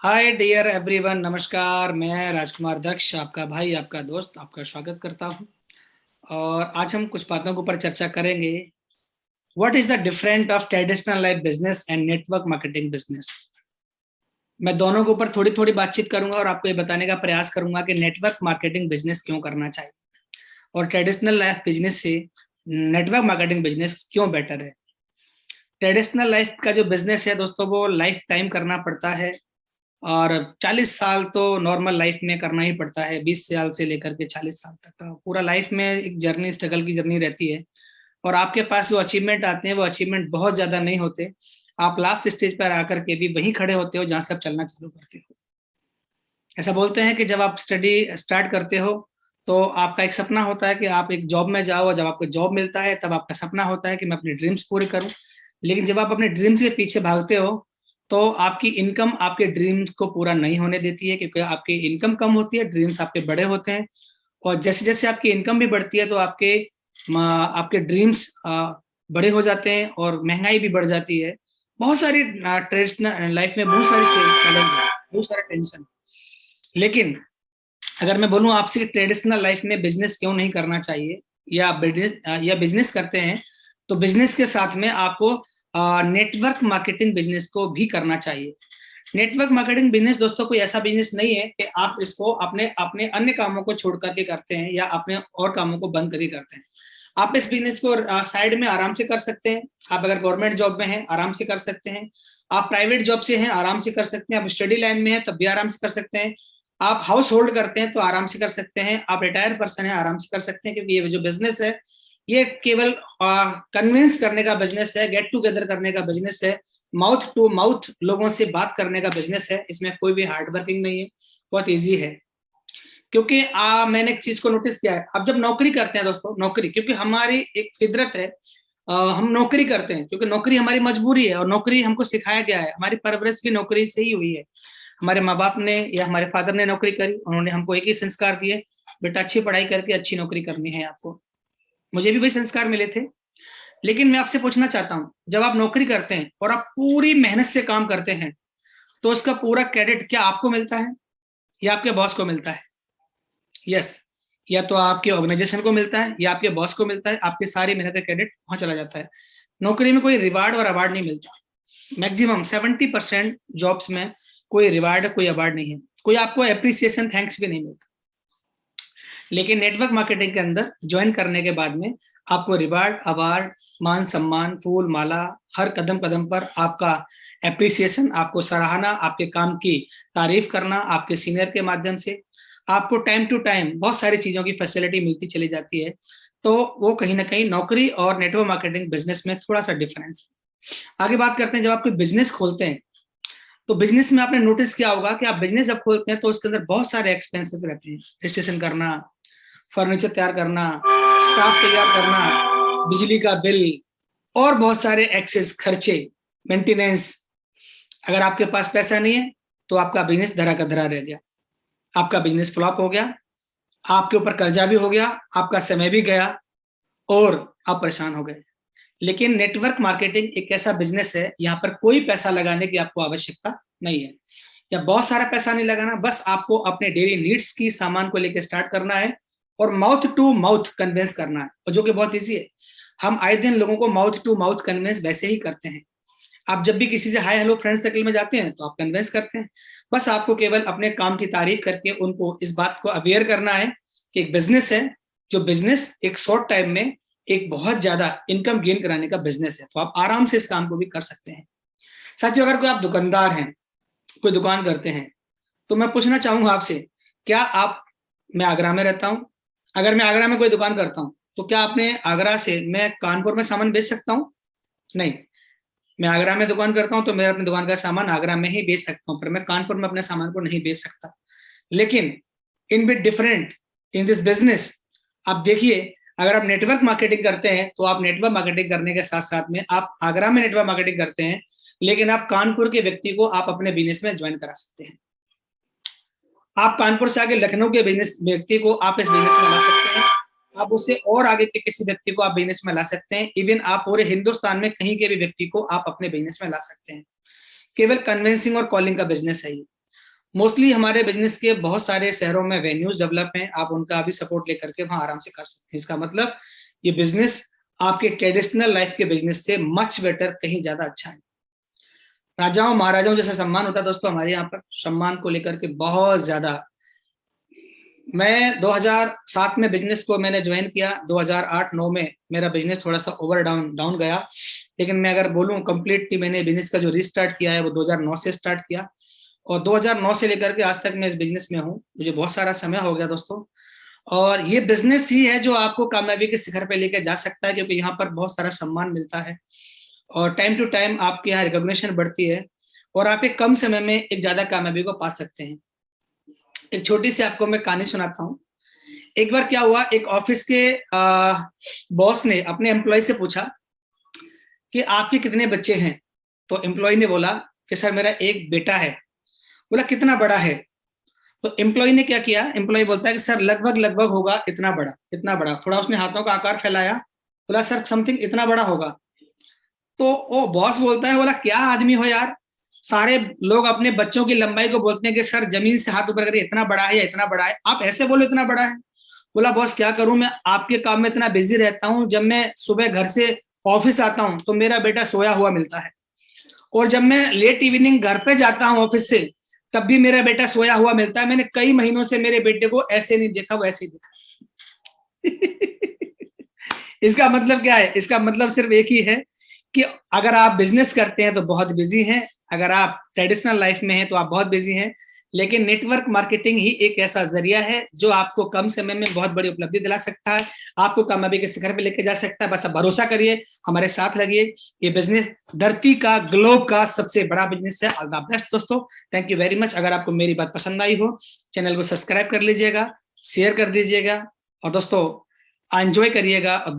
Hi dear everyone, नमस्कार। मैं राजकुमार दक्ष, आपका भाई, आपका दोस्त, आपका स्वागत करता हूं। और आज हम कुछ बातों के ऊपर चर्चा करेंगे। What is the different of traditional life business and network marketing business. मैं दोनों के ऊपर थोड़ी थोड़ी बातचीत करूंगा और आपको ये बताने का प्रयास करूंगा कि नेटवर्क मार्केटिंग बिजनेस क्यों करना चाहिए और ट्रेडिशनल लाइफ बिजनेस से नेटवर्क मार्केटिंग बिजनेस क्यों बेटर है। ट्रेडिशनल लाइफ का जो बिजनेस है दोस्तों, वो लाइफ टाइम करना पड़ता है और 40 साल तो नॉर्मल लाइफ में करना ही पड़ता है। 20 साल से लेकर के 40 साल तक का पूरा लाइफ में एक जर्नी, स्ट्रगल की जर्नी रहती है। और आपके पास जो अचीवमेंट आते हैं वो अचीवमेंट बहुत ज्यादा नहीं होते। आप लास्ट स्टेज पर आकर के भी वहीं खड़े होते हो जहां से आप चलना चालू करते हो। ऐसा बोलते हैं कि जब आप स्टडी स्टार्ट करते हो तो आपका एक सपना होता है कि आप एक जॉब में जाओ, और जब आपको जॉब मिलता है तब आपका सपना होता है कि मैं अपने ड्रीम्स पूरे करूं। लेकिन जब आप अपने ड्रीम्स के पीछे भागते हो तो आपकी इनकम आपके ड्रीम्स को पूरा नहीं होने देती है, क्योंकि आपकी इनकम कम होती है, ड्रीम्स आपके बड़े होते हैं। और जैसे जैसे आपकी इनकम भी बढ़ती है तो आपके आपके ड्रीम्स बड़े हो जाते हैं और महंगाई भी बढ़ जाती है। बहुत सारी ट्रेडिशनल लाइफ में बहुत सारी चैलेंज है, बहुत सारा टेंशन। लेकिन अगर मैं बोलूं आपसे कि ट्रेडिशनल लाइफ में बिजनेस क्यों नहीं करना चाहिए, या बिजनेस करते हैं, तो बिजनेस के साथ में आपको नेटवर्क मार्केटिंग बिजनेस को भी करना चाहिए। नेटवर्क मार्केटिंग बिजनेस दोस्तों कोई ऐसा बिजनेस नहीं है कि आप इसको अपने अपने अन्य कामों को छोड़ करके करते हैं या अपने और कामों को बंद करके करते हैं। आप इस बिजनेस को साइड में आराम से कर सकते हैं। आप अगर गवर्नमेंट जॉब में हैं आराम से कर सकते हैं, आप प्राइवेट जॉब से हैं आराम से कर सकते हैं, आप स्टडी लाइन में हैं तब भी आराम से कर सकते हैं, आप हाउस होल्ड करते हैं तो आराम से कर सकते हैं, आप रिटायर पर्सन है आराम से कर सकते हैं। क्योंकि ये जो बिजनेस है ये केवल कन्विंस करने का बिजनेस है, गेट टूगेदर करने का बिजनेस है, माउथ टू माउथ लोगों से बात करने का बिजनेस है। इसमें कोई भी हार्ड वर्किंग नहीं है, बहुत ईजी है। क्योंकि मैंने एक चीज को नोटिस किया है, अब जब नौकरी करते हैं दोस्तों, नौकरी क्योंकि हमारी एक फितरत है, हम नौकरी करते हैं क्योंकि नौकरी हमारी मजबूरी है और नौकरी हमको सिखाया गया है, हमारी परवरिश भी नौकरी से ही हुई है। हमारे माँ बाप ने या हमारे फादर ने नौकरी करी, उन्होंने हमको एक ही संस्कार दिए, बेटा अच्छी पढ़ाई करके अच्छी नौकरी करनी है आपको। मुझे भी वही संस्कार मिले थे। लेकिन मैं आपसे पूछना चाहता हूँ, जब आप नौकरी करते हैं और आप पूरी मेहनत से काम करते हैं तो उसका पूरा क्रेडिट क्या आपको मिलता है या आपके बॉस को मिलता है? यस, या तो आपके ऑर्गेनाइजेशन को मिलता है या आपके बॉस को मिलता है। आपकी सारी मेहनत का क्रेडिट वहां चला जाता है। नौकरी में कोई रिवार्ड और अवार्ड नहीं मिलता। मैक्सिमम 70% जॉब्स में कोई रिवार्ड कोई अवार्ड नहीं है, कोई आपको एप्रिसिएशन थैंक्स भी नहीं मिलता। लेकिन नेटवर्क मार्केटिंग के अंदर ज्वाइन करने के बाद में आपको रिवार्ड, अवार्ड, मान सम्मान, फूल माला, हर कदम कदम पर आपका एप्रिसिएशन, आपको सराहना, आपके काम की तारीफ करना आपके सीनियर के माध्यम से, आपको टाइम टू टाइम बहुत सारी चीजों की फैसिलिटी मिलती चली जाती है। तो वो कहीं ना कहीं नौकरी और नेटवर्क मार्केटिंग बिजनेस में थोड़ा सा डिफरेंस। आगे बात करते हैं, जब आप कोई बिजनेस खोलते हैं तो बिजनेस में आपने नोटिस किया होगा कि आप बिजनेस जब खोलते हैं तो उसके अंदर बहुत सारे एक्सपेंसेस रहते हैं। रजिस्ट्रेशन करना, फर्नीचर तैयार करना, स्टाफ तैयार करना, बिजली का बिल और बहुत सारे एक्सेस खर्चे, मेंटेनेंस। अगर आपके पास पैसा नहीं है तो आपका बिजनेस धरा का धरा रह गया, आपका बिजनेस फ्लॉप हो गया, आपके ऊपर कर्जा भी हो गया, आपका समय भी गया और आप परेशान हो गए। लेकिन नेटवर्क मार्केटिंग एक ऐसा बिजनेस है, यहाँ पर कोई पैसा लगाने की आपको आवश्यकता नहीं है, या बहुत सारा पैसा नहीं लगाना, बस आपको अपने डेली नीड्स की सामान को लेकर स्टार्ट करना है और माउथ टू माउथ कन्विंस करना है, और जो कि बहुत ईजी है। हम आए दिन लोगों को माउथ टू माउथ कन्विंस वैसे ही करते हैं। आप जब भी किसी से हाय हेलो फ्रेंड सर्कल में जाते हैं तो आप कन्विंस करते हैं। बस आपको केवल अपने काम की तारीफ करके उनको इस बात को अवेयर करना है कि एक बिजनेस है, जो बिजनेस एक शॉर्ट टाइम में एक बहुत ज्यादा इनकम गेन कराने का बिजनेस है, तो आप आराम से इस काम को भी कर सकते हैं। साथियों, अगर कोई आप दुकानदार हैं, कोई दुकान करते हैं, तो मैं पूछना चाहूंगा आपसे, क्या आप, मैं आगरा में रहता हूं, अगर मैं आगरा में कोई दुकान करता हूं तो क्या आपने आगरा से मैं कानपुर में सामान बेच सकता हूं? नहीं। मैं आगरा में दुकान करता हूं तो मैं अपनी दुकान का सामान आगरा में ही बेच सकता हूं, पर मैं कानपुर में अपने सामान को नहीं बेच सकता। लेकिन in bit different in this business, आप देखिए, अगर आप नेटवर्क मार्केटिंग करते हैं तो आप नेटवर्क मार्केटिंग करने के साथ साथ में आप आगरा में नेटवर्क मार्केटिंग करते हैं, लेकिन आप कानपुर के व्यक्ति को आप अपने बिजनेस में ज्वाइन करा सकते हैं। आप कानपुर से आगे लखनऊ के बिजनेस व्यक्ति को आप इस बिजनेस में ला सकते हैं, आप उससे और आगे के किसी व्यक्ति को आप बिजनेस में ला सकते हैं, इवन आप पूरे हिंदुस्तान में कहीं के भी व्यक्ति को आप अपने बिजनेस में ला सकते हैं। केवल कन्विंसिंग और कॉलिंग का बिजनेस है ये। मोस्टली हमारे बिजनेस के बहुत सारे शहरों में वेन्यूज डेवलप हैं, आप उनका भी सपोर्ट लेकर के वहां आराम से कर सकते हैं। इसका मतलब ये बिजनेस आपके ट्रेडिशनल लाइफ के बिजनेस से मच बेटर, कहीं ज्यादा अच्छा है। राजाओं महाराजाओं जैसा सम्मान होता है दोस्तों हमारे यहाँ पर, सम्मान को लेकर के बहुत ज्यादा। मैं 2007 में बिजनेस को मैंने ज्वाइन किया, 2008-9 में मेरा बिजनेस थोड़ा सा ओवर डाउन डाउन गया, लेकिन मैं अगर बोलूं कंप्लीटली मैंने बिजनेस का जो रिस्टार्ट किया है वो 2009 से स्टार्ट किया, और 2009 से लेकर के आज तक मैं इस बिजनेस में हूँ। मुझे बहुत सारा समय हो गया दोस्तों, और ये बिजनेस ही है जो आपको कामयाबी के शिखर पे लेकर जा सकता है, क्योंकि यहाँ पर बहुत सारा सम्मान मिलता है और टाइम टू टाइम आपके यहाँ रिकॉग्निशन बढ़ती है, और आप एक कम समय में एक ज्यादा कामयाबी को पा सकते हैं। एक छोटी सी आपको मैं कहानी सुनाता हूँ। एक बार क्या हुआ, एक ऑफिस के बॉस ने अपने एम्प्लॉय से पूछा कि आपके कितने बच्चे हैं। तो एम्प्लॉय ने बोला कि सर मेरा एक बेटा है। बोला कितना बड़ा है? तो एम्प्लॉय ने क्या किया, एम्प्लॉय बोलता है कि सर लगभग लगभग होगा इतना बड़ा, इतना बड़ा। थोड़ा उसने हाथों का आकार फैलाया, बोला सर समथिंग इतना बड़ा होगा। तो वो बॉस बोलता है, बोला क्या आदमी हो यार, सारे लोग अपने बच्चों की लंबाई को बोलते हैं कि सर जमीन से हाथ ऊपर करिए, इतना बड़ा है या इतना बड़ा है, आप ऐसे बोलो इतना बड़ा है। बोला बॉस क्या करूं, मैं आपके काम में इतना बिजी रहता हूं, जब मैं सुबह घर से ऑफिस आता हूं तो मेरा बेटा सोया हुआ मिलता है, और जब मैं लेट इवनिंग घर पे जाता हूं ऑफिस से तब भी मेरा बेटा सोया हुआ मिलता है। मैंने कई महीनों से मेरे बेटे को ऐसे नहीं देखा, वो ऐसे ही देखा। इसका मतलब क्या है? इसका मतलब सिर्फ एक ही है कि अगर आप बिजनेस करते हैं तो बहुत बिजी हैं, अगर आप ट्रेडिशनल लाइफ में हैं तो आप बहुत बिजी हैं, लेकिन नेटवर्क मार्केटिंग ही एक ऐसा जरिया है जो आपको कम समय में बहुत बड़ी उपलब्धि दिला सकता है, आपको कामयाबी के शिखर पे लेके जा सकता है। बस आप भरोसा करिए, हमारे साथ लगिए। ये बिजनेस धरती का, ग्लोब का सबसे बड़ा बिजनेस है। ऑल द बेस्ट दोस्तों, थैंक यू वेरी मच। अगर आपको मेरी बात पसंद आई हो, चैनल को सब्सक्राइब कर लीजिएगा, शेयर कर दीजिएगा, और दोस्तों एंजॉय करिएगा। और